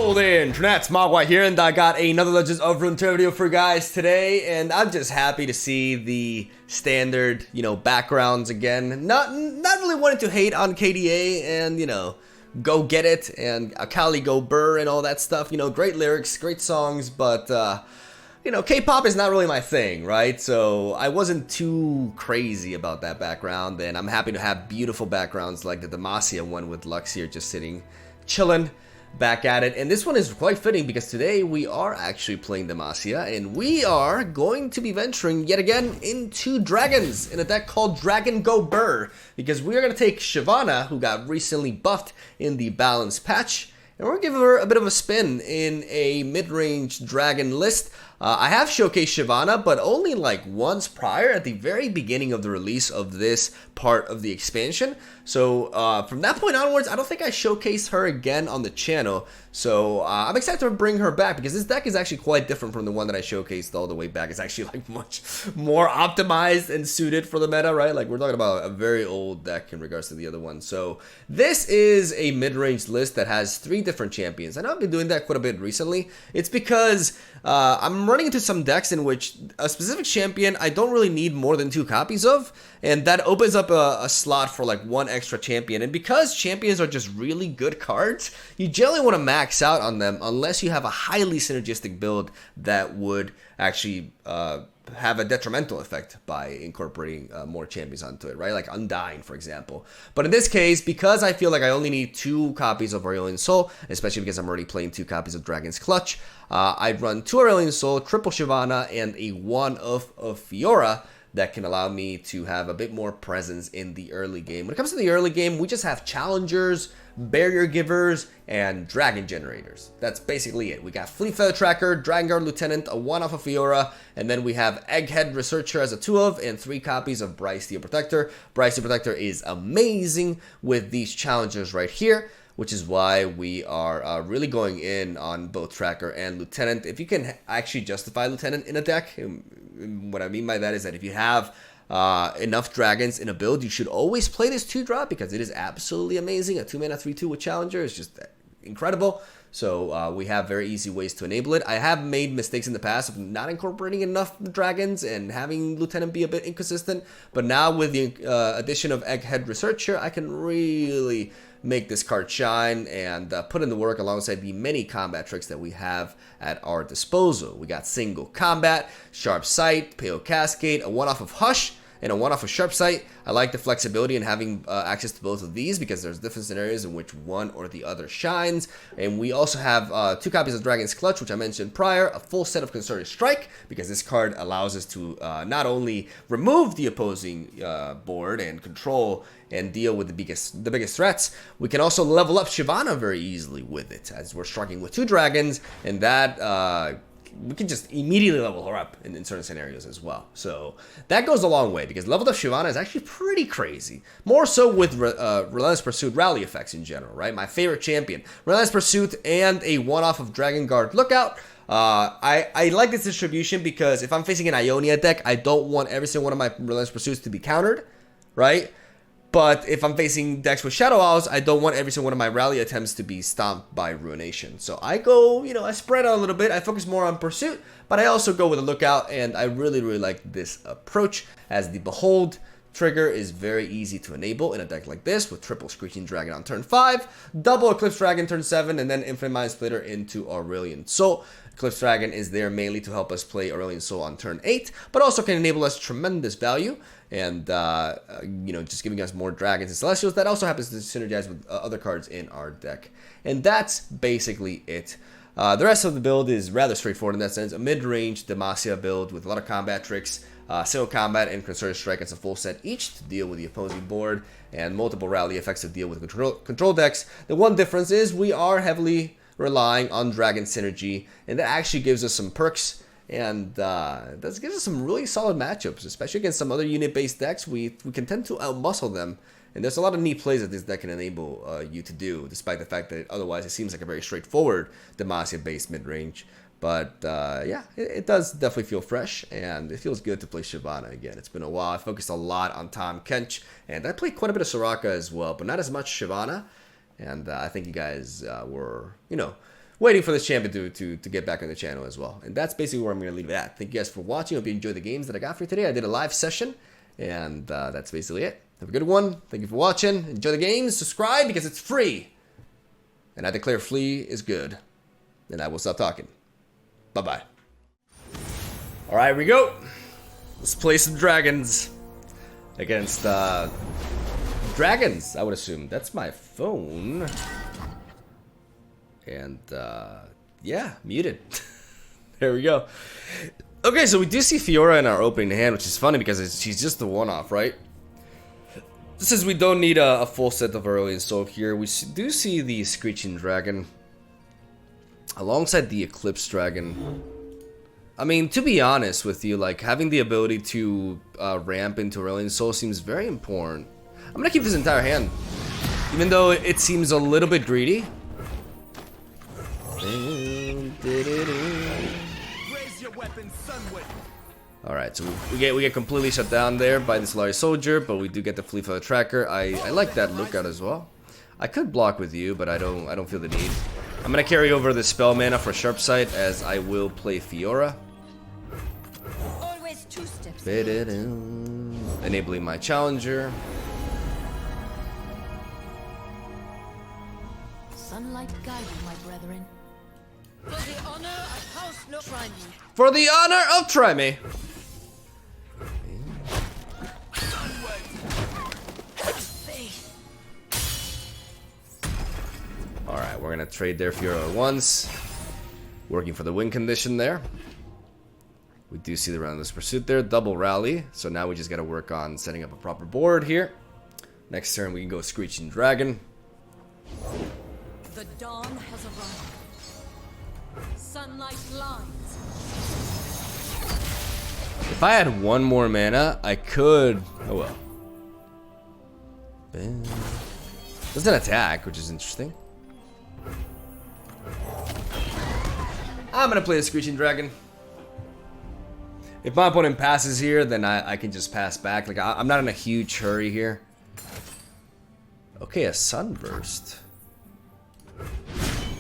Golden, MegaMogwai here, and I got another Legends of Runeterra video for you guys today, and I'm just happy to see the standard, backgrounds again. Not really wanting to hate on KDA and, go get it, and Akali go burr and all that stuff. Great lyrics, great songs, but, K-pop is not really my thing, right? So I wasn't too crazy about that background, and I'm happy to have beautiful backgrounds like the Demacia one with Lux here just sitting, chilling. Back at it, and this one is quite fitting because today we are actually playing Demacia, and we are going to be venturing yet again into dragons in a deck called Dragon Go Burr, because we are going to take SHYVANA, who got recently buffed in the balance patch, and we're going to give her a bit of a spin in a mid-range dragon list. I have showcased SHYVANA, but only like once prior at the very beginning of the release of this part of the expansion. So from that point onwards, I don't think I showcased her again on the channel. So I'm excited to bring her back because this deck is actually quite different from the one that I showcased all the way back. It's actually like much more optimized and suited for the meta, right? Like we're talking about a very old deck in regards to the other one. So this is a mid-range list that has 3 different champions. I know I've been doing that quite a bit recently. It's because I'm running into some decks in which a specific champion I don't really need more than 2 copies of, and that opens up a slot for like 1 extra champion. And because champions are just really good cards, you generally want to max out on them unless you have a highly synergistic build that would actually have a detrimental effect by incorporating more champions onto it, right? Like Undying, for example. But in this case, because I feel like I only need 2 copies of Aurelion Sol, especially because I'm already playing 2 copies of Dragon's Clutch, I'd run 2 Aurelion Sol, triple SHYVANA, and a 1 of Fiora that can allow me to have a bit more presence in the early game. When it comes to the early game, we just have challengers, barrier givers, and dragon generators. That's basically it. We got Fleet Feather Tracker, Dragon Guard Lieutenant, a 1 off of Fiora, and then we have Egghead Researcher as a 2 of, and 3 copies of Bryce Steel Protector. Bryce Steel Protector is amazing with these challengers right here, which is why we are really going in on both Tracker and Lieutenant. If you can actually justify Lieutenant in a deck, what I mean by that is that if you have enough dragons in a build, you should always play this 2-drop because it is absolutely amazing. A 2-mana 3/2 with Challenger is just incredible. So we have very easy ways to enable it. I have made mistakes in the past of not incorporating enough dragons and having Lieutenant be a bit inconsistent. But now with the addition of Egghead Researcher, I can really make this card shine and put in the work alongside the many combat tricks that we have at our disposal. We got Single Combat, Sharp Sight, Pale Cascade, a 1 off of Hush, and a 1 off of Sharp Sight. I like the flexibility in having access to both of these because there's different scenarios in which one or the other shines. And we also have 2 copies of Dragon's Clutch, which I mentioned prior, a full set of Concerted Strike, because this card allows us to not only remove the opposing board and control and deal with the biggest threats, we can also level up SHYVANA very easily with it, as we're striking with 2 dragons, and that we can just immediately level her up in certain scenarios as well. So that goes a long way because leveled up SHYVANA is actually pretty crazy. More so with Relentless Pursuit rally effects in general, right? My favorite champion. Relentless Pursuit and a 1 off of Dragon Guard Lookout. I like this distribution because if I'm facing an Ionia deck, I don't want every single one of my Relentless Pursuits to be countered, right? But if I'm facing decks with Shadow Owls, I don't want every single one of my rally attempts to be stomped by Ruination. So I go, I spread out a little bit. I focus more on Pursuit, but I also go with a Lookout, and I really like this approach, as the Behold trigger is very easy to enable in a deck like this with triple Screeching Dragon on turn 5, double Eclipse Dragon turn 7, and then Infinite Mind Splitter into Aurelion Sol. Eclipse Dragon is there mainly to help us play Aurelion Sol on turn 8, but also can enable us tremendous value and, just giving us more dragons and celestials. That also happens to synergize with other cards in our deck. And that's basically it. The rest of the build is rather straightforward in that sense. A mid-range Demacia build with a lot of combat tricks, single combat and Concerted Strike as a full set each to deal with the opposing board, and multiple rally effects to deal with control decks. The one difference is we are heavily relying on Dragon Synergy, and that actually gives us some perks, and that gives us some really solid matchups, especially against some other unit-based decks. We can tend to outmuscle them, and there's a lot of neat plays that this deck can enable you to do, despite the fact that otherwise it seems like a very straightforward Demacia-based mid-range. But yeah, it does definitely feel fresh, and it feels good to play SHYVANA again. It's been a while. I focused a lot on Tahm Kench, and I played quite a bit of Soraka as well, but not as much SHYVANA. And I think you guys were waiting for this champion to get back on the channel as well. And that's basically where I'm going to leave it at. Thank you guys for watching. Hope you enjoyed the games that I got for you today. I did a live session, and that's basically it. Have a good one. Thank you for watching. Enjoy the games. Subscribe because it's free. And I declare free is good. And I will stop talking. Bye-bye. All right, here we go. Let's play some dragons against dragons, I would assume. That's my phone. And yeah, muted. There we go. Okay, so we do see Fiora in our opening hand, which is funny because she's just the one-off, right? Since we don't need a full set of early and so here, we do see the Screeching Dragon alongside the Eclipse Dragon. I mean, to be honest with you, like, having the ability to ramp into Aurelion Soul seems very important. I'm gonna keep this entire hand, even though it seems a little bit greedy. Alright, so we get completely shut down there by the Solari Soldier, but we do get the Flee for the Tracker. I like that lookout as well. I could block with you, but I don't feel the need. I'm gonna carry over the spell mana for Sharp Sight, as I will play Fiora. Always 2 steps. Enabling my challenger. Sunlight guide you, my brethren. For the honor of House no try me. For the honor of try me. Alright, we're gonna trade their Fiora at once. Working for the win condition there. We do see the Relentless Pursuit there. Double rally. So now we just gotta work on setting up a proper board here. Next turn we can go Screeching Dragon. The dawn has arrived. Sunlight lines. If I had one more mana, I could... Oh well. Doesn't attack, which is interesting. I'm gonna play the Screeching Dragon. If my opponent passes here, then I can just pass back. Like, I'm not in a huge hurry here. Okay, a Sunburst.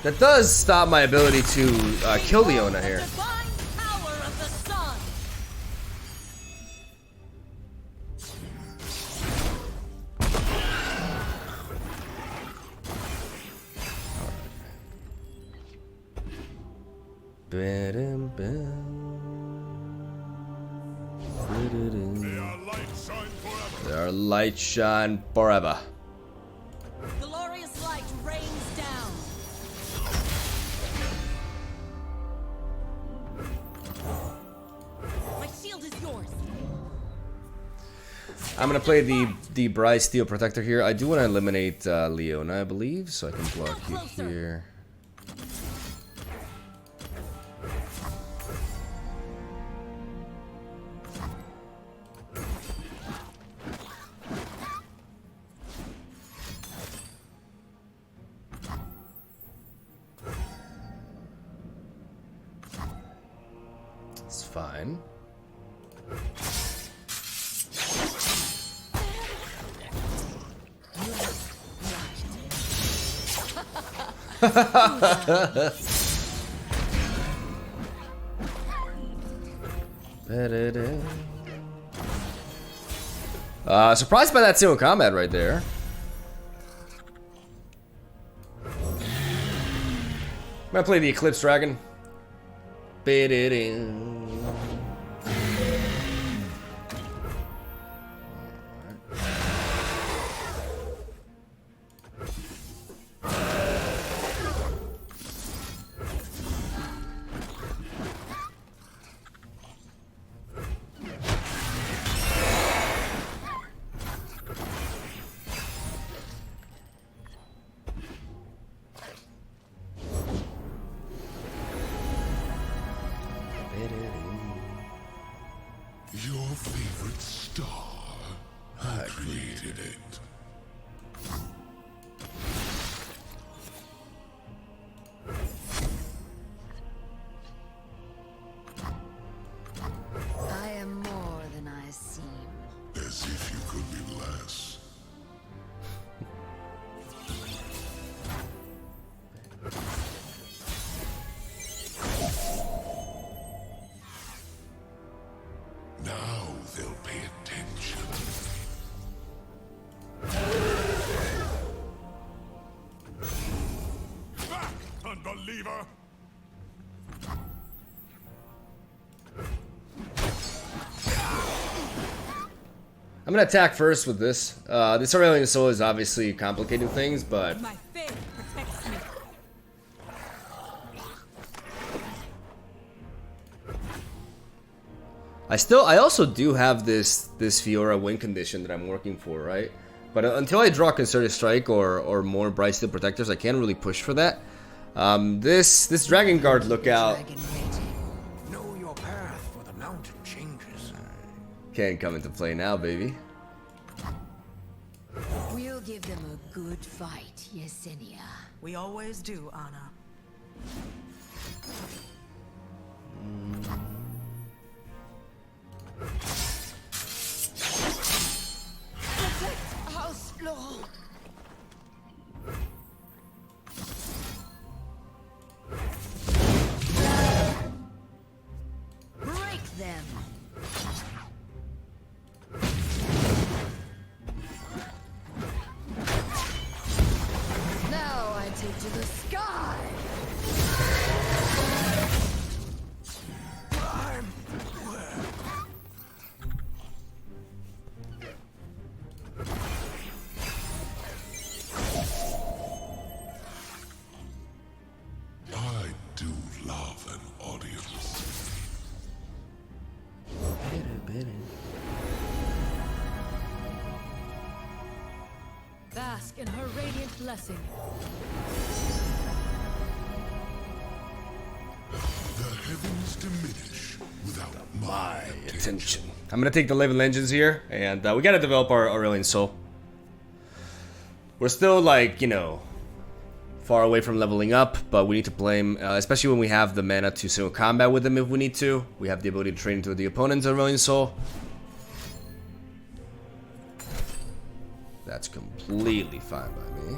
That does stop my ability to kill Leona here. Their light shine forever. Glorious light rains down. My shield is yours. I'm gonna play the Bright Steel Protector here. I do want to eliminate Leona, I believe, so I can block you here. It's fine. Surprised by that single combat right there. I'm gonna play the Eclipse Dragon. Your favorite star. I created it. I am more than I seem. As if you could be less. I'm gonna attack first with this. This Aurelion Soul is obviously complicating things, but My faith protects me. I also do have this Fiora win condition that I'm working for, right? But until I draw Concerted Strike or more Bright Steel Protectors, I can't really push for that. This Dragon Guard lookout Know your path, for the mountain changes. can't come into play now, baby. We'll give them a good fight, Yesenia. We always do, Anna. Protect House Law. Break them. Now I take to the sky. I do love an audience. Bask in her radiant blessing. The heavens diminish without my Attention. I'm gonna take the Living Legends here, and we gotta develop our Aurelion Soul. We're still, like, you know, far away from leveling up, but we need to play him, especially when we have the mana to single combat with him if we need to. We have the ability to train into the opponent's Aurelion Soul. That's completely fine by me.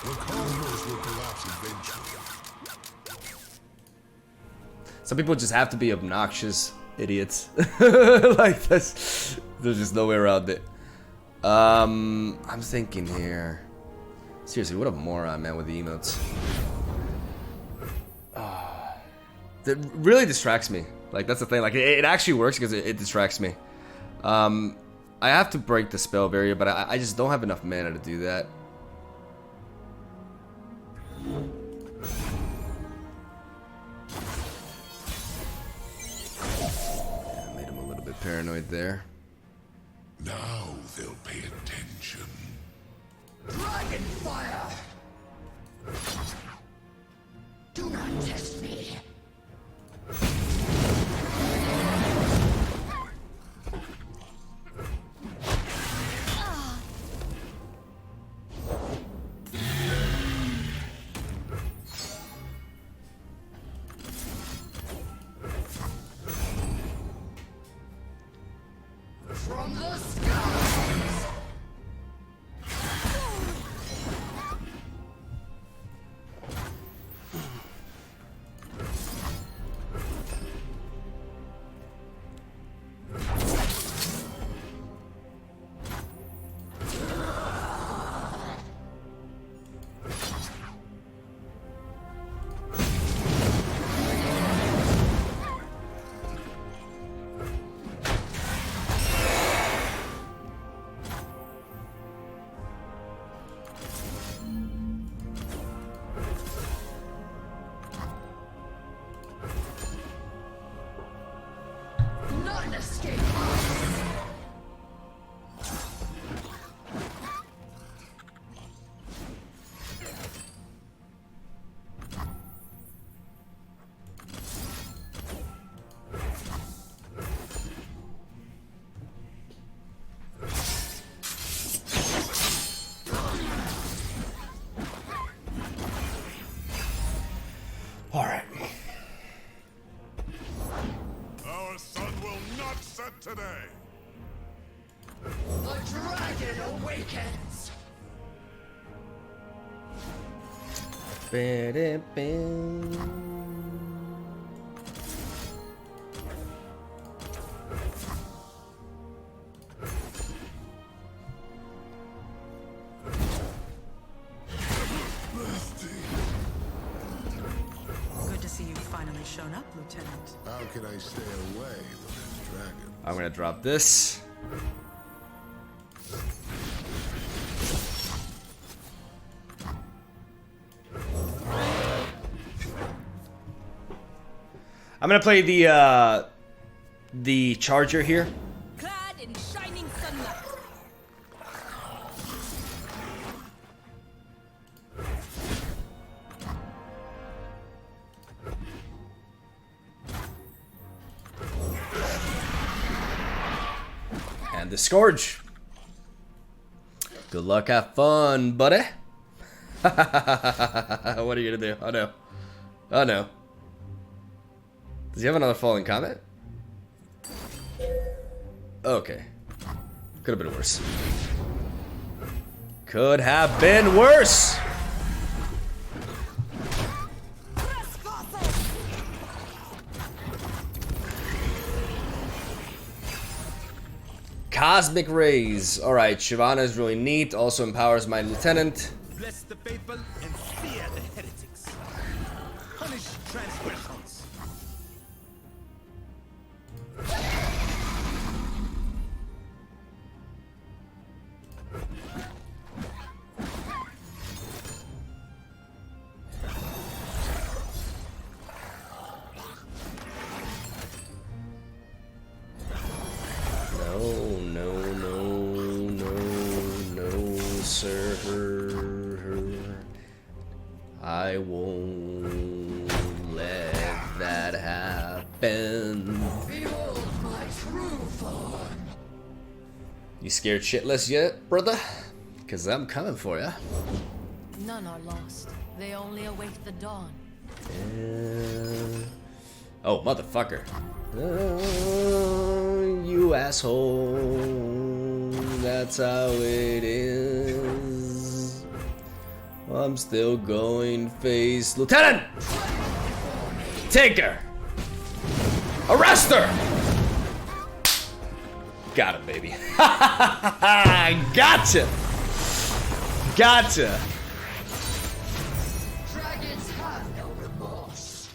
The cosmos will collapse eventually. Some people just have to be obnoxious idiots. Like, there's just no way around it. I'm thinking here. Seriously, what a moron, man, with the emotes. That really distracts me. Like, that's the thing. Like, it actually works because it distracts me. I have to break the spell barrier, but I just don't have enough mana to do that. Yeah, made him a little bit paranoid there. Now they'll pay attention. Dragon fire! Do not test me. From the skies! None escape us! All right. Our sun will not set today. The dragon awakens! shown up, Lieutenant. How can I stay away when there's dragons? I'm gonna drop this. I'm gonna play the charger here. Clad in shining sunlight. And the Scourge. Good luck, have fun, buddy. What are you gonna do? Oh no. Oh no. Does he have another falling comment? Okay. Could have been worse. Could have been worse! Cosmic Rays. Alright, SHYVANA is really neat. Also empowers my lieutenant. Bless the faithful and fear the heretics. Punish transgressions. I won't let that happen. Behold my true form. You scared shitless yet, brother? Cause I'm coming for ya. None are lost. They only await the dawn. Oh, motherfucker. You asshole. That's how it is. I'm still going face. Lieutenant! Take her! Arrest her! Got him, baby. Gotcha! Gotcha! Dragons have no remorse.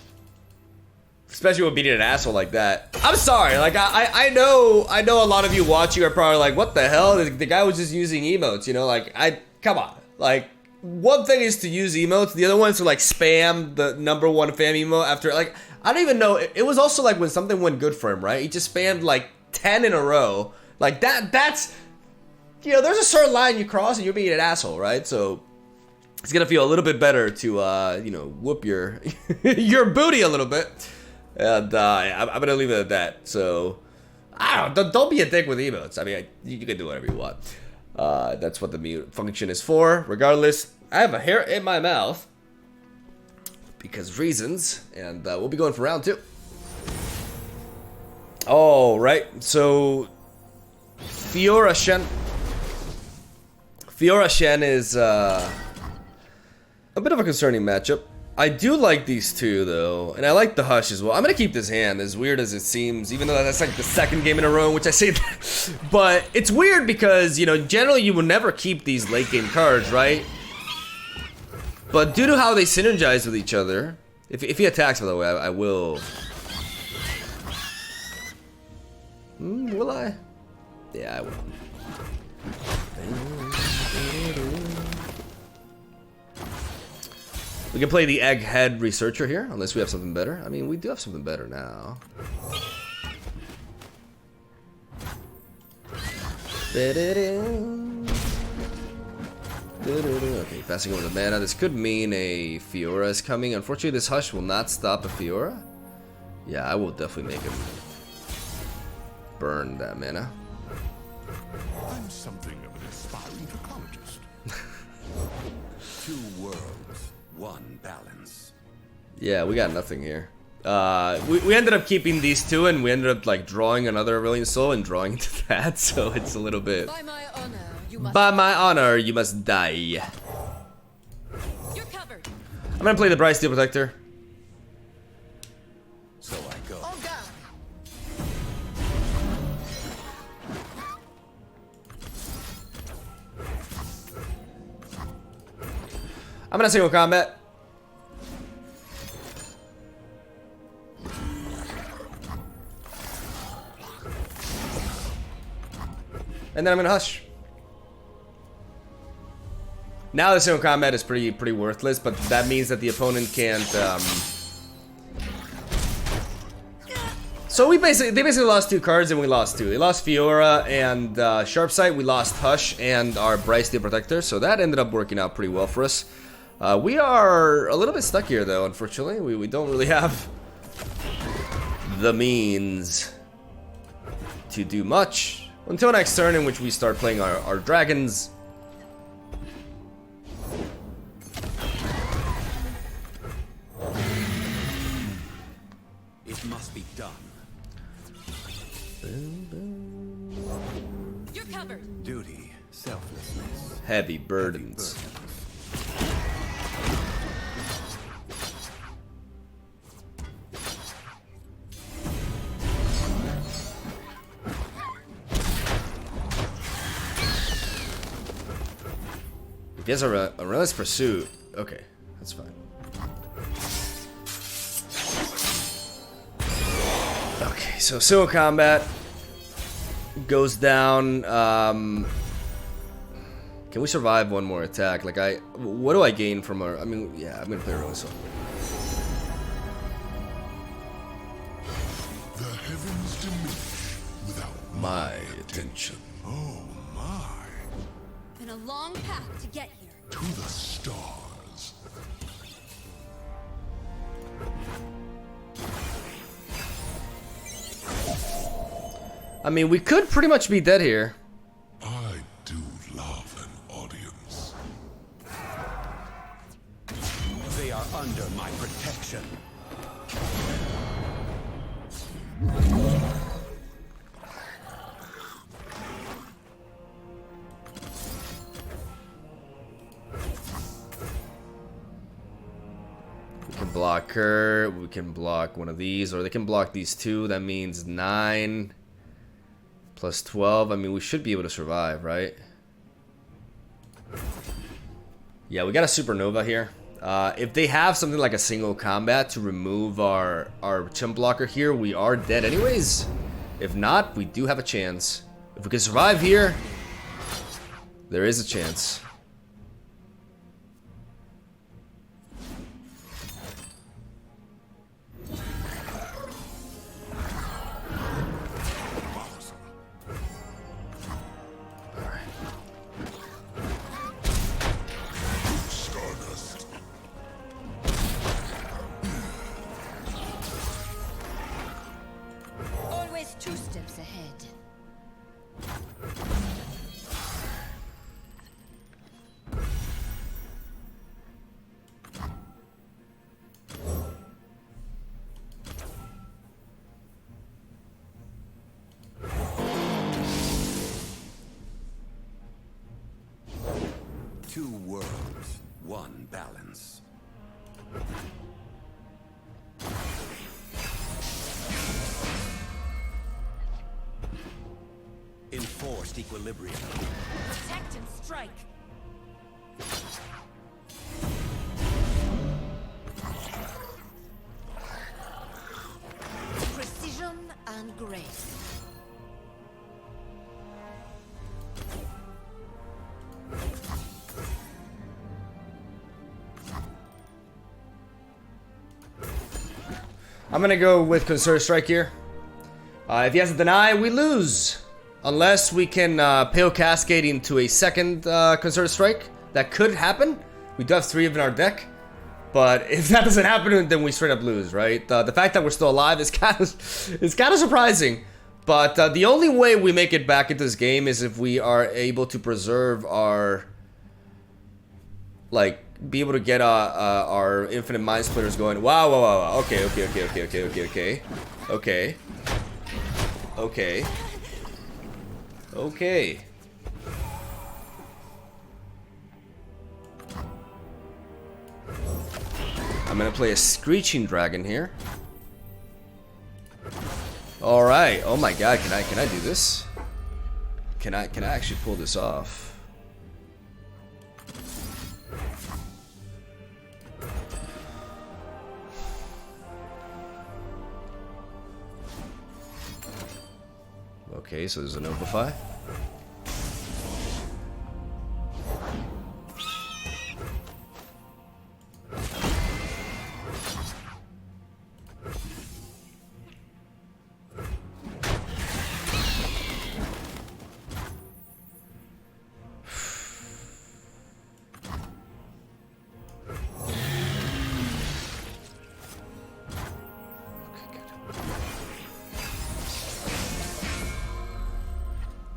Especially when beating an asshole like that. I'm sorry, like I know a lot of you watching are probably like, what the hell? The guy was just using emotes, you know, like come on. Like, one thing is to use emotes, the other one is to like spam the #1 fam emote after, like, I don't even know. It was also like when something went good for him, right? He just spammed like 10 in a row. Like that's, you know, there's a certain line you cross and you're being an asshole, right? So it's gonna feel a little bit better to, you know, whoop your your booty a little bit. And I'm gonna leave it at that. So I don't be a dick with emotes. I mean, you can do whatever you want. That's what the mute function is for. Regardless, I have a hair in my mouth because reasons, and we'll be going for round 2. All right, so Fiora Shen. Fiora Shen is a bit of a concerning matchup. I do like these two though, and I like the Hush as well. I'm gonna keep this hand, as weird as it seems, even though that's like the 2nd game in a row in which I say that. But it's weird because, you know, generally you will never keep these late game cards, right? But due to how they synergize with each other, if he attacks, by the way, I will. Will I? Yeah, I will. We can play the Egghead Researcher here, unless we have something better. I mean, we do have something better now. Okay, passing over the mana. This could mean a Fiora is coming. Unfortunately, this Hush will not stop a Fiora. Yeah, I will definitely make him burn that mana. I'm something of an aspiring ecologist. 2 worlds, 1 balance. Yeah, we got nothing here. We ended up keeping these 2, and we ended up like drawing another Aurelion Soul and drawing into that, so it's a little bit. By my honor, you must. By my honor, you must die. You're covered. I'm gonna play the Bright Steel Protector. So I go. On guard. I'm gonna single combat. and then I'm gonna hush. Now the single combat is pretty worthless, but that means that the opponent can't. So they basically lost 2 cards and we lost 2. They lost Fiora and Sharpsight. We lost Hush and our Bryce the Protector. So that ended up working out pretty well for us. We are a little bit stuck here though, unfortunately. We don't really have the means to do much until next turn, in which we start playing our dragons. It must be done. You're covered. Duty, selflessness. Heavy burdens. If he has a relentless pursuit, okay, that's fine. Okay, so single combat goes down. Can we survive one more attack? Like, what do I gain from our? I mean, yeah, I'm gonna play Rose. The heavens diminish without My attention. Oh my. Been a long path to get here. To the stars. I mean, we could pretty much be dead here. I do love an audience. They are under my protection. We can block her. We can block one of these, or they can block these 2. That means 9 plus 12. I mean, we should be able to survive, right? Yeah, we got a supernova here. If they have something like a single combat to remove our chimp blocker here, we are dead anyways. If not, we do have a chance. If we can survive here, there is a chance. Always 2 steps ahead. Two worlds, one balance. Enforced equilibrium. Protect and strike. Precision and grace. I'm gonna go with Concerted Strike here. If he has a deny, we lose. Unless we can Pale Cascade into a second Concerted Strike. That could happen. We do have 3 of in our deck. But if that doesn't happen, then we straight up lose, right? The fact that we're still alive is kind of surprising. But the only way we make it back into this game is if we are able to preserve our... Like, be able to get our Infinite Mind Splitters going. Wow, wow, wow, wow. Okay. Okay. I'm gonna play a Screeching Dragon here. All right. Oh my God. Can I do this? Can I actually pull this off? Okay, so there's a Novify.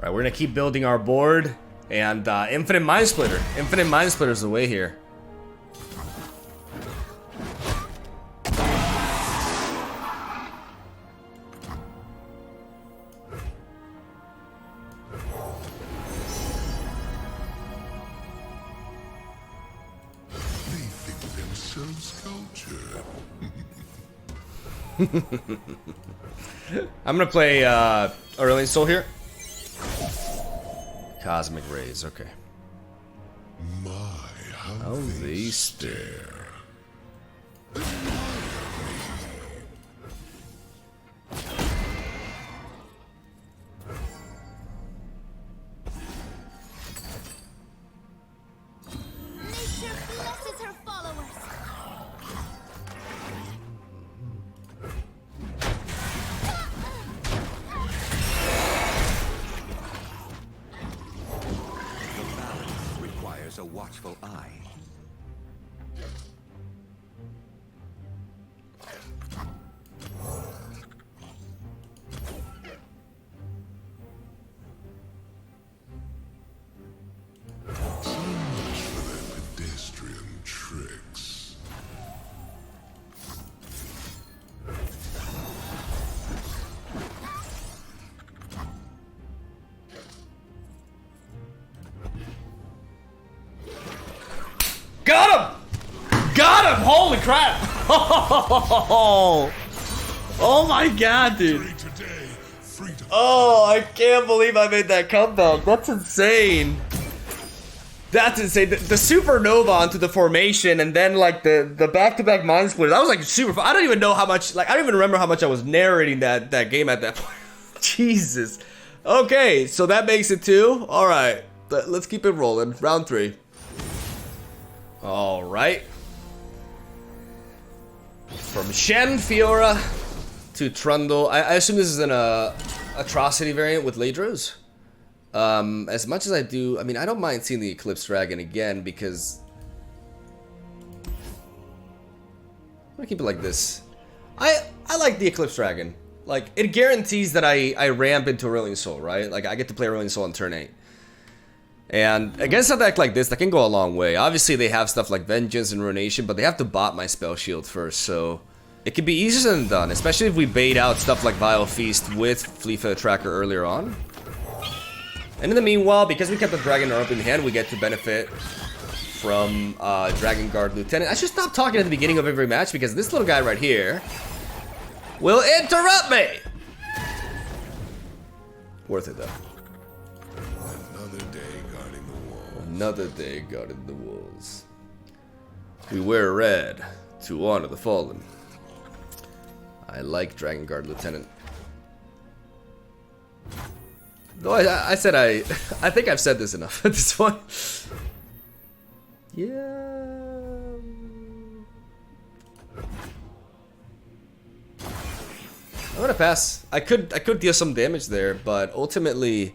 Alright, we're gonna keep building our board. And Infinite Mind Splitter. Infinite Mind Splitter is the way here. I'm gonna play Aurelion Soul here. Cosmic Rays, okay. My, how they stare. Nature blesses her followers. A watchful eye. pedestrian tricks. Got him! Got him! Holy crap! Oh my god, dude. Free today, free to Oh, I can't believe I made that comeback. That's insane. That's insane. The supernova onto the formation and then like the back-to-back mind splitter. That was like super fun. I don't even know how much, like I don't even remember how much I was narrating that game at that point. Jesus. Okay, so that makes it 2. All right, let's keep it rolling. Round 3. All right. From Shen, Fiora to Trundle. I assume this is an atrocity variant with Ladros. As much as I do, I mean, I don't mind seeing the Eclipse Dragon again because I'm gonna keep it like this. I like the Eclipse Dragon. Like, it guarantees that I ramp into Aurelion Soul, right? Like, I get to play Aurelion Soul on turn 8. And against a deck like this, that can go a long way. Obviously, they have stuff like Vengeance and Ruination, but they have to bot my Spell Shield first, so it can be easier than done, especially if we bait out stuff like Vile Feast with Fleet Foot Tracker earlier on. And in the meanwhile, because we kept the Dragon up in hand, we get to benefit from Dragon Guard Lieutenant. I should stop talking at the beginning of every match because this little guy right here will interrupt me! Worth it, though. another day guarding the wall. Another day guarding the walls. We wear red to honor the fallen. I like Dragon Guard Lieutenant. Though I said I think I've said this enough at this point. Yeah. I'm gonna pass. I could deal some damage there, but ultimately.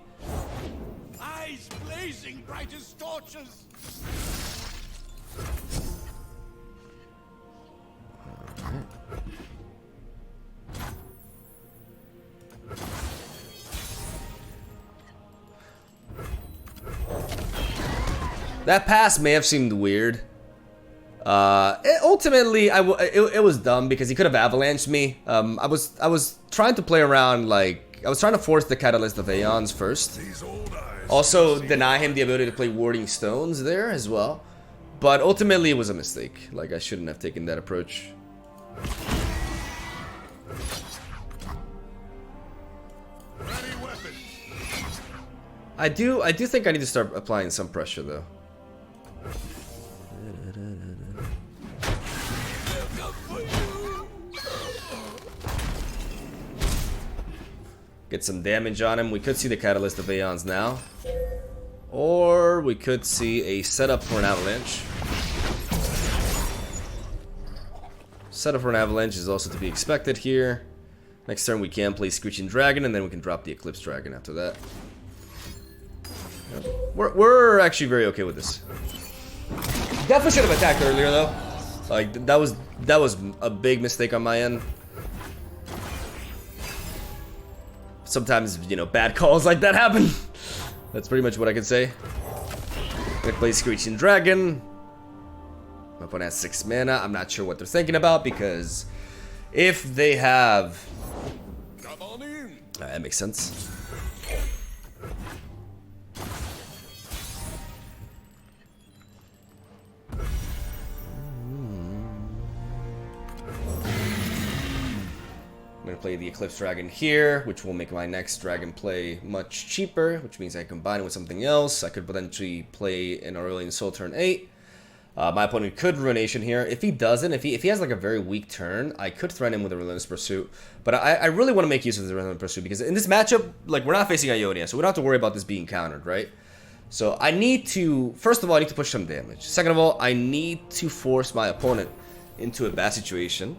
Eyes blazing bright as torches. That pass may have seemed weird. Ultimately, it was dumb because he could have avalanched me. I was trying to play around, like I was trying to force the Catalyst of Aeons first. These old eyes. Also deny him the ability to play Warding Stones there as well. But ultimately, it was a mistake. Like I shouldn't have taken that approach. Ready weapon. I do think I need to start applying some pressure though. Get some damage on him. We could see the Catalyst of Aeons now. Or we could see a setup for an Avalanche. Setup for an Avalanche is also to be expected here. Next turn we can play Screeching Dragon and then we can drop the Eclipse Dragon after that. We're actually very okay with this. Definitely should have attacked earlier though. Like that was a big mistake on my end. sometimes, you know, bad calls like that happen. That's pretty much what I can say. Gonna play Screeching Dragon. My opponent has 6 mana. I'm not sure what they're thinking about, because if they have... Come on in. that makes sense. I'm gonna play the Eclipse Dragon here, which will make my next dragon play much cheaper, which means I combine it with something else. I could potentially play an Aurelion Soul turn 8. My opponent could Ruination here. If he doesn't, if he has like a very weak turn, I could threaten him with a Relentless Pursuit. But I really want to make use of the Relentless Pursuit, because in this matchup, like, we're not facing Ionia, so we don't have to worry about this being countered, right? So I need to, first of all, I need to push some damage. Second of all, I need to force my opponent into a bad situation.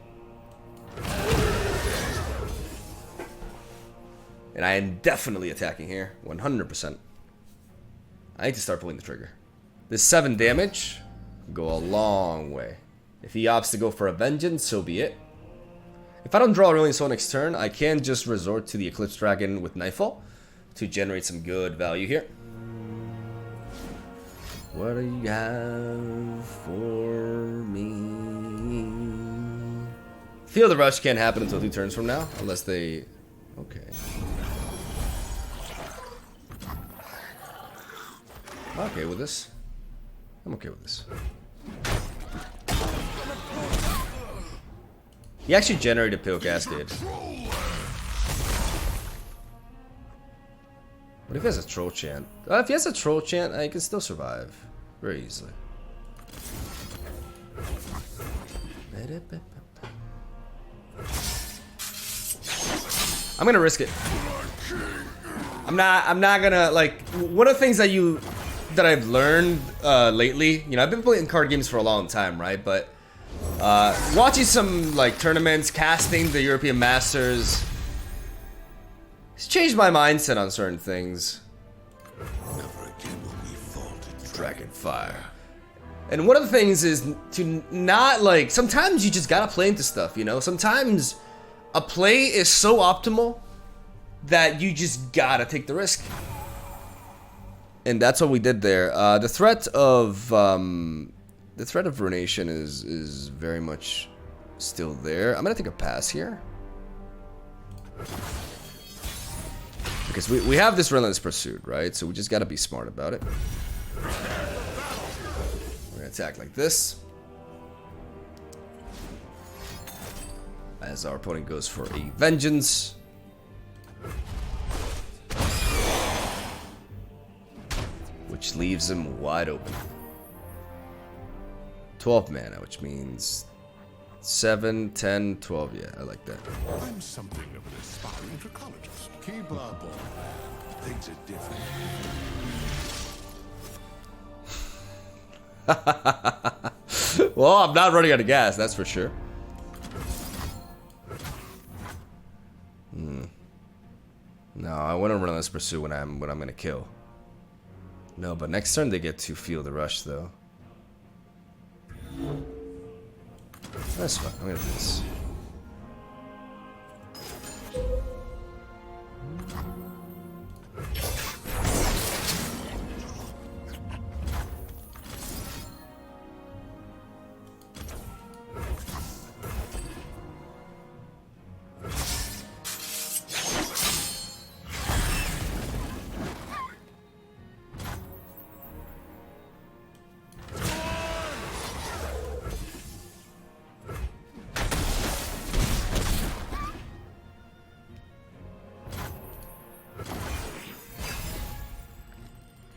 And I am definitely attacking here, 100%. I need to start pulling the trigger. This 7 damage can go a long way. If he opts to go for a Vengeance, so be it. If I don't draw Aurelion Soul next turn, I can just resort to the Eclipse Dragon with Nightfall to generate some good value here. What do you have for me? Feel the Rush can't happen until 2 turns from now, unless they... Okay. I'm okay with this. I'm okay with this. He actually generated Pale Cascade. What if he has a Troll Chant? If he has a Troll Chant, I can still survive very easily. I'm gonna risk it. I'm not gonna, like, one of the things that I've learned lately, you know, I've been playing card games for a long time, right? But watching some like tournaments, casting the European Masters, it's changed my mindset on certain things. Dragon Fire. And one of the things is to not, like, sometimes you just gotta play into stuff, you know? Sometimes a play is so optimal that you just gotta take the risk. And that's what we did there. The threat of Ruination is very much still there. I'm gonna take a pass here, because we have this Relentless Pursuit, right? So we just gotta be smart about it. We're gonna attack like this, as our opponent goes for a Vengeance. Which leaves him wide open. 12 mana, which means 7, 10, 12. Yeah, I like that. I'm something of an aspiring trichologist. Keep up on that. Things are different. Well, I'm not running out of gas, that's for sure. No, I want to Relentless Pursuit when I'm gonna kill. No, but next turn they get to feel the rush, though. That's fine. I'm gonna do this.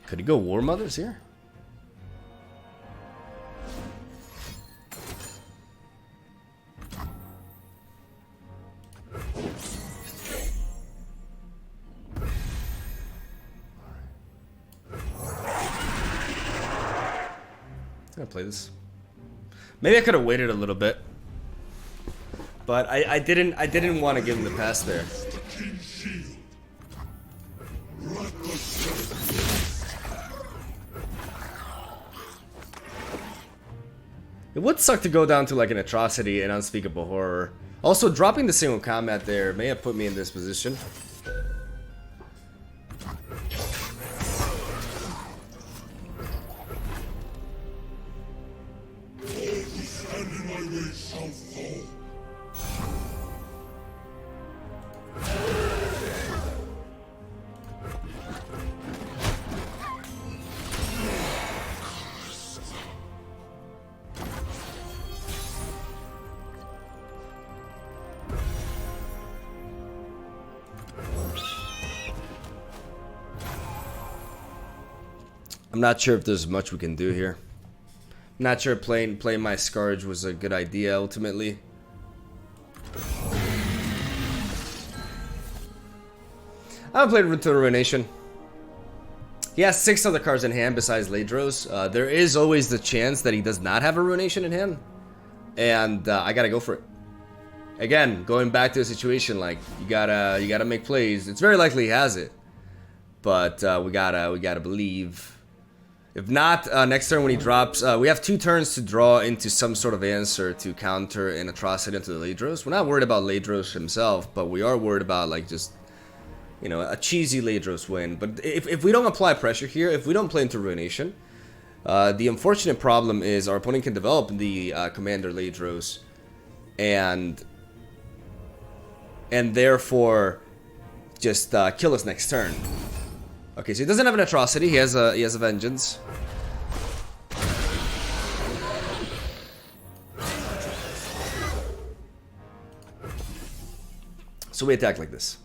Could he go War Mothers here? I'm gonna play this. Maybe I could have waited a little bit, but I didn't want to give him the pass there. It would suck to go down to like an Atrocity and Unspeakable Horror. Also, dropping the single combat there may have put me in this position. I'm not sure if there's much we can do here. I'm not sure playing my Scourge was a good idea ultimately. I haven't played Runeterra Ruination. He has 6 other cards in hand besides Ladros. There is always the chance that he does not have a Ruination in hand. And I gotta go for it. Again, going back to the situation, like you gotta make plays. It's very likely he has it. But we gotta believe. If not, next turn when he drops, we have 2 turns to draw into some sort of answer to counter an Atrocity into the Ladros. We're not worried about Ladros himself, but we are worried about like just, you know, a cheesy Ladros win. But if we don't apply pressure here, if we don't play into Ruination, the unfortunate problem is our opponent can develop the Commander Ladros, and therefore just kill us next turn. Okay, so he doesn't have an Atrocity. He has a Vengeance. So we attack like this.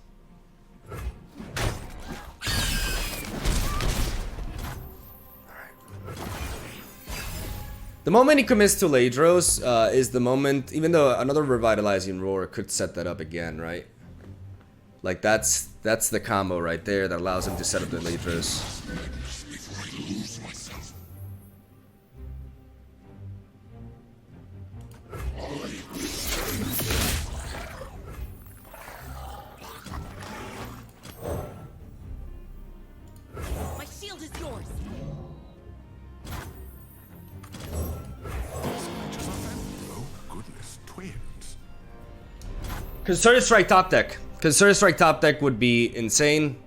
The moment he commits to Ladros is the moment, even though another Revitalizing Roar could set that up again, right? Like that's the combo right there that allows him to set up the Ladros. My shield is yours. Oh, goodness, twins. Concerted Strike top deck. Concerted Strike top deck would be insane.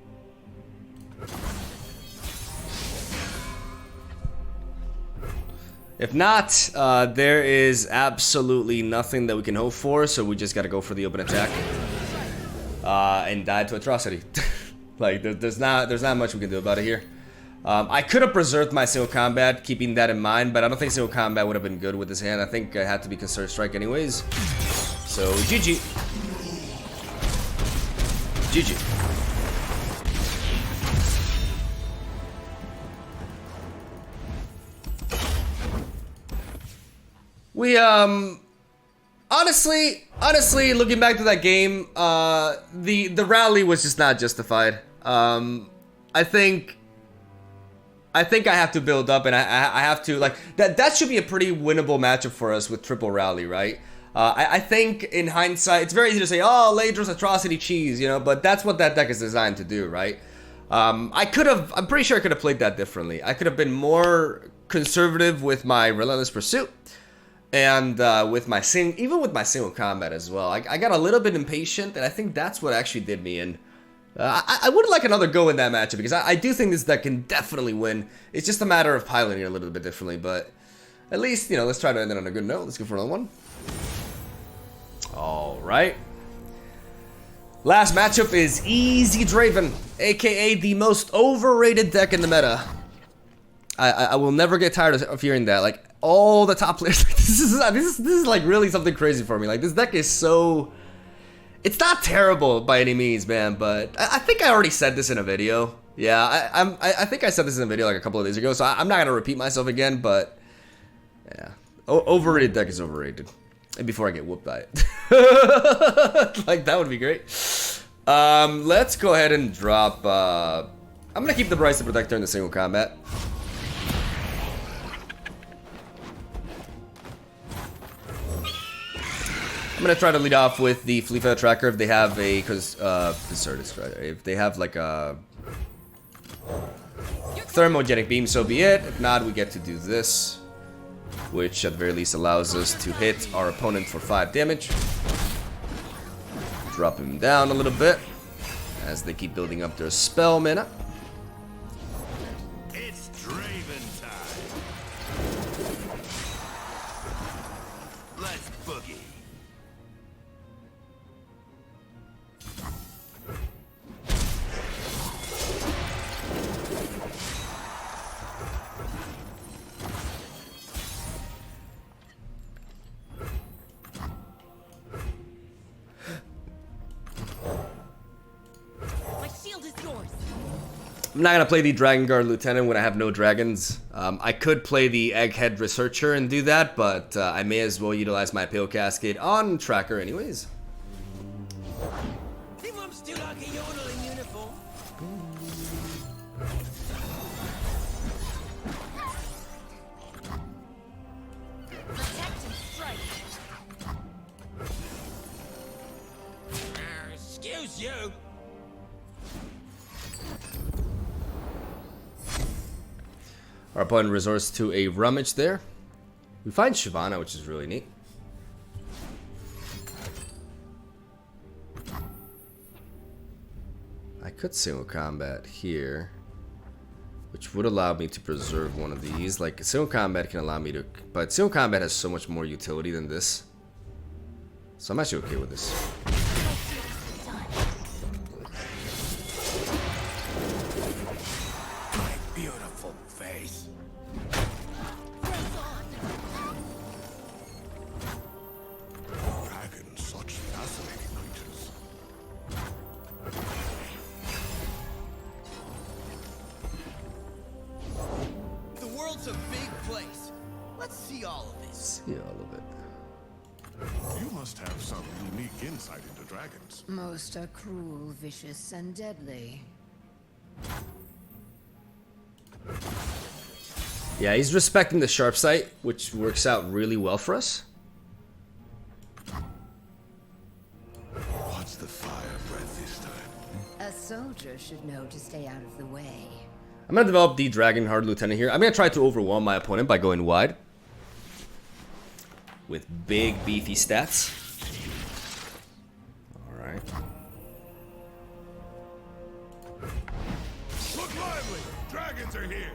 If not, there is absolutely nothing that we can hope for, so we just gotta go for the open attack. And die to Atrocity. Like, there's not much we can do about it here. I could have preserved my single combat, keeping that in mind, but I don't think single combat would have been good with this hand. I think I had to be Concerted Strike anyways. So, GG. GG. We, honestly, looking back to that game, the rally was just not justified. I think I have to build up, and I have to, like, that should be a pretty winnable matchup for us with triple rally, right? I think in hindsight, it's very easy to say, oh, Ladros Atrocity cheese, you know, but that's what that deck is designed to do, right? I'm pretty sure I could have played that differently. I could have been more conservative with my Relentless Pursuit, and with my even with my single combat as well. I got a little bit impatient, and I think that's what actually did me in. I would like another go in that matchup, because I do think this deck can definitely win. It's just a matter of piloting it a little bit differently, but at least, you know, let's try to end it on a good note. Let's go for another one. Alright. Last matchup is Easy Draven, aka the most overrated deck in the meta. I will never get tired of hearing that. Like, all the top players, this is like really something crazy for me. Like, this deck is so... It's not terrible by any means, man, but I think I already said this in a video. Yeah, I think I said this in a video like a couple of days ago, so I'm not gonna repeat myself again, but... Yeah. Overrated deck is overrated. And before I get whooped by it. Like, that would be great. Let's go ahead and drop... I'm gonna keep the Bryce the Protector in the single combat. I'm gonna try to lead off with the Flea Feather Tracker if they have a... if they have like a... Thermogenic Beam, so be it. If not, we get to do this, which at the very least allows us to hit our opponent for 5 damage. Drop him down a little bit as they keep building up their spell mana. It's Draven time. Let's boogie. My shield is yours. I'm not gonna play the Dragon Guard Lieutenant when I have no dragons. I could play the Egghead Researcher and do that, but I may as well utilize my Pale Cascade on Tracker anyways. People, I'm still like a yodel in uniform. Protect and strike. Excuse you. Our opponent resorts to a Rummage there. We find SHYVANA, which is really neat. I could single combat here, which would allow me to preserve one of these. Like, single combat can allow me to... But single combat has so much more utility than this. So I'm actually okay with this. My beautiful face. Dragons, such fascinating creatures. The world's a big place. Let's see all of this. Yeah, a little bit. You must have some unique insight into dragons. Most are cruel, vicious, and deadly. Yeah, he's respecting the sharp sight, which works out really well for us. What's the fire breath this time? A soldier should know to stay out of the way. I'm gonna develop the Dragon Guard Lieutenant here. I'm gonna try to overwhelm my opponent by going wide. With big, beefy stats. Alright. Look lively! Dragons are here!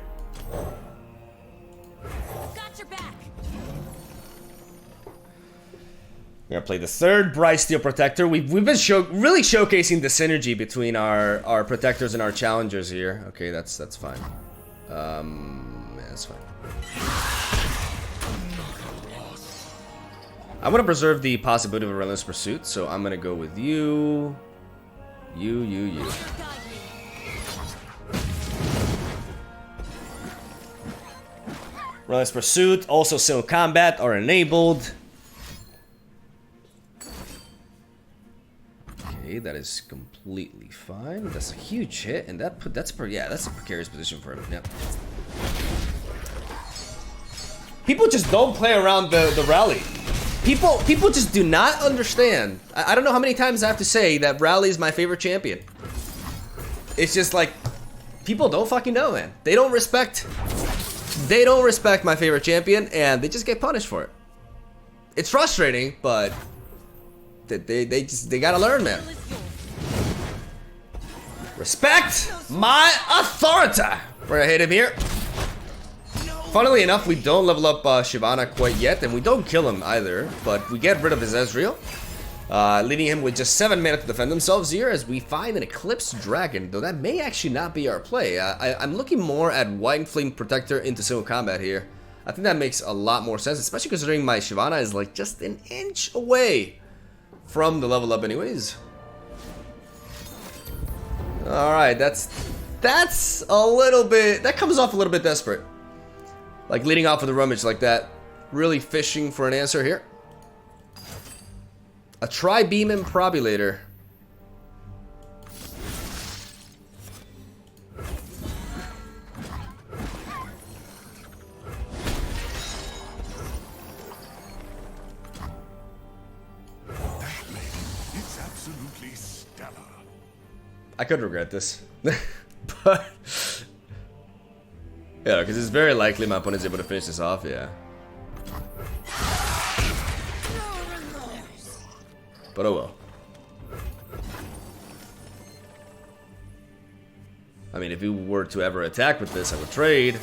Got your back. We're gonna play the third Bright Steel Protector. We've been really showcasing the synergy between our protectors and our challengers here. Okay, that's fine. Yeah, that's fine. I want to preserve the possibility of a Relentless Pursuit, so I'm gonna go with you. You. Relentless Pursuit, also Single Combat are enabled. Okay, that is completely fine. That's a huge hit, and that's a precarious position for him. Yep. People just don't play around the rally. People just do not understand. I don't know how many times I have to say that Rally is my favorite champion. It's just like, people don't fucking know, man. They don't respect my favorite champion, and they just get punished for it. It's frustrating, but they gotta learn, man. Respect my authority. We're gonna hit him here. Funnily enough, we don't level up SHYVANA quite yet, and we don't kill him either, but we get rid of his Ezreal, leaving him with just 7 mana to defend themselves here as we find an Eclipse Dragon, though that may actually not be our play. I'm looking more at White Flame Protector into single combat here. I think that makes a lot more sense, especially considering my SHYVANA is like just an inch away from the level up anyways. Alright, that's a little bit, that comes off a little bit desperate. Like leading off with a Rummage like that. Really fishing for an answer here. A Tri-Beam Improbulator. That lady is absolutely stellar. I could regret this. But... yeah, because it's very likely my opponent's able to finish this off, yeah. But oh well. I mean, if he were to ever attack with this, I would trade.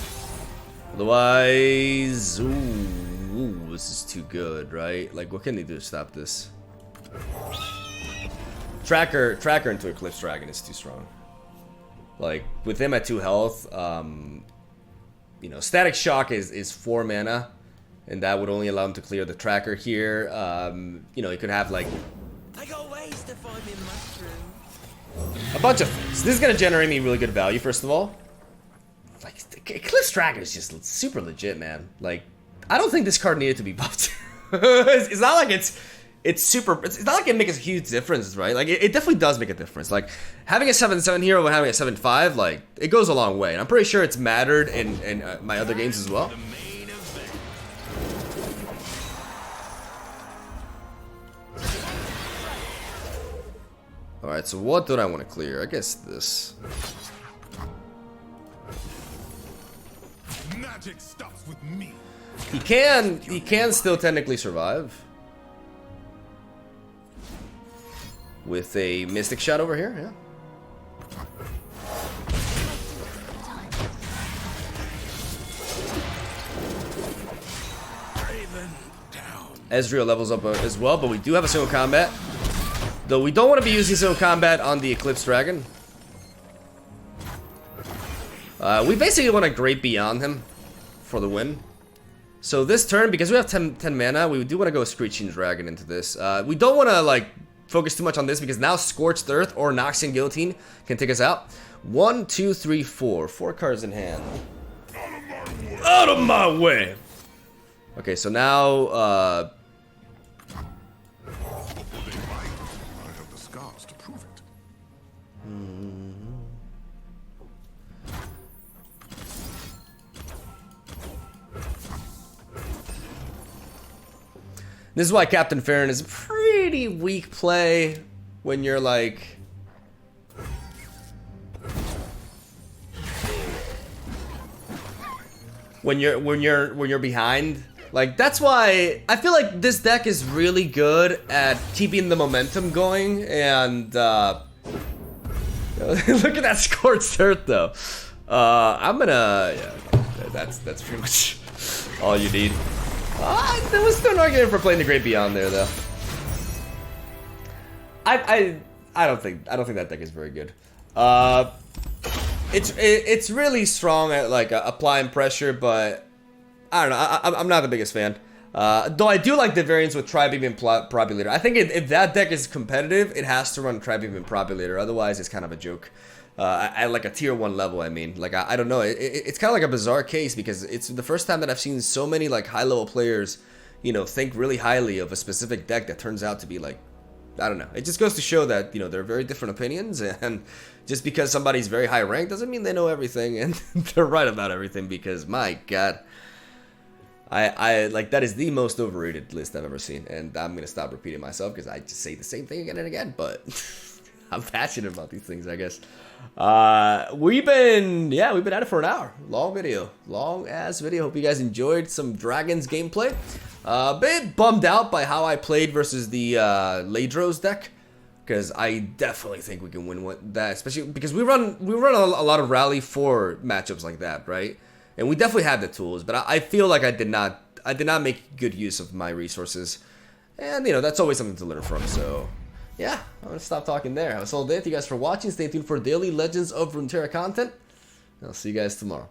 Otherwise... Ooh, this is too good, right? Like, what can they do to stop this? Tracker into Eclipse Dragon is too strong. Like, with him at 2 health, you know, Static Shock is 4 mana, and that would only allow him to clear the tracker here. You know, he could have like... I got ways to find me mushroom. A bunch of things. This is gonna generate me really good value, first of all. Like, Eclipse Dragon is just super legit, man. Like, I don't think this card needed to be buffed. It's not like it's super. It's not like it makes a huge difference, right? Like, it definitely does make a difference. Like, having a 7/7 hero and having a 7/5, like, it goes a long way. And I'm pretty sure it's mattered in my other games as well. Alright, so what do I want to clear? I guess this. Magic stops with me. He can still technically survive. With a Mystic Shot over here, yeah. Ezreal levels up as well, but we do have a single combat. Though we don't want to be using single combat on the Eclipse Dragon. We basically want to Great Beyond him for the win. So this turn, because we have 10 mana, we do want to go Screeching Dragon into this. We don't want to like focus too much on this because now Scorched Earth or Noxian Guillotine can take us out. 1, 2, 3, 4. 4 cards in hand. Out of my way! Okay, so now, I have the scars to prove it. this is why Captain Farron is a pretty weak play when you're like... When you're behind. Like, that's why I feel like this deck is really good at keeping the momentum going, and look at that Scorched Earth though. I'm gonna, yeah, that's pretty much all you need. There was still an argument for playing the Great Beyond there though. I don't think that deck is very good. It's really strong at like applying pressure, but I don't know. I'm not the biggest fan. Though I do like the variants with Tri-Beam and Propulator. I think if that deck is competitive, it has to run Tri-Beam and Propulator. Otherwise, it's kind of a joke. At like a tier 1 level, I mean. Like, I don't know. It's kind of like a bizarre case because it's the first time that I've seen so many like high-level players, you know, think really highly of a specific deck that turns out to be like, I don't know. It just goes to show that, you know, there are very different opinions, and just because somebody's very high ranked doesn't mean they know everything and they're right about everything, because my god, I like, that is the most overrated list I've ever seen, and I'm gonna stop repeating myself because I just say the same thing again and again, but I'm passionate about these things, I guess. We've been at it for an hour. Long video, long ass video. Hope you guys enjoyed some Dragons gameplay. A bit bummed out by how I played versus the Ladros deck, because I definitely think we can win with that, especially because we run a lot of Rally 4 matchups like that, right? And we definitely had the tools, but I feel like I did not make good use of my resources, and you know, that's always something to learn from. So yeah, I'm gonna stop talking there. Have a solid day. Thank you guys for watching. Stay tuned for daily Legends of Runeterra content. I'll see you guys tomorrow.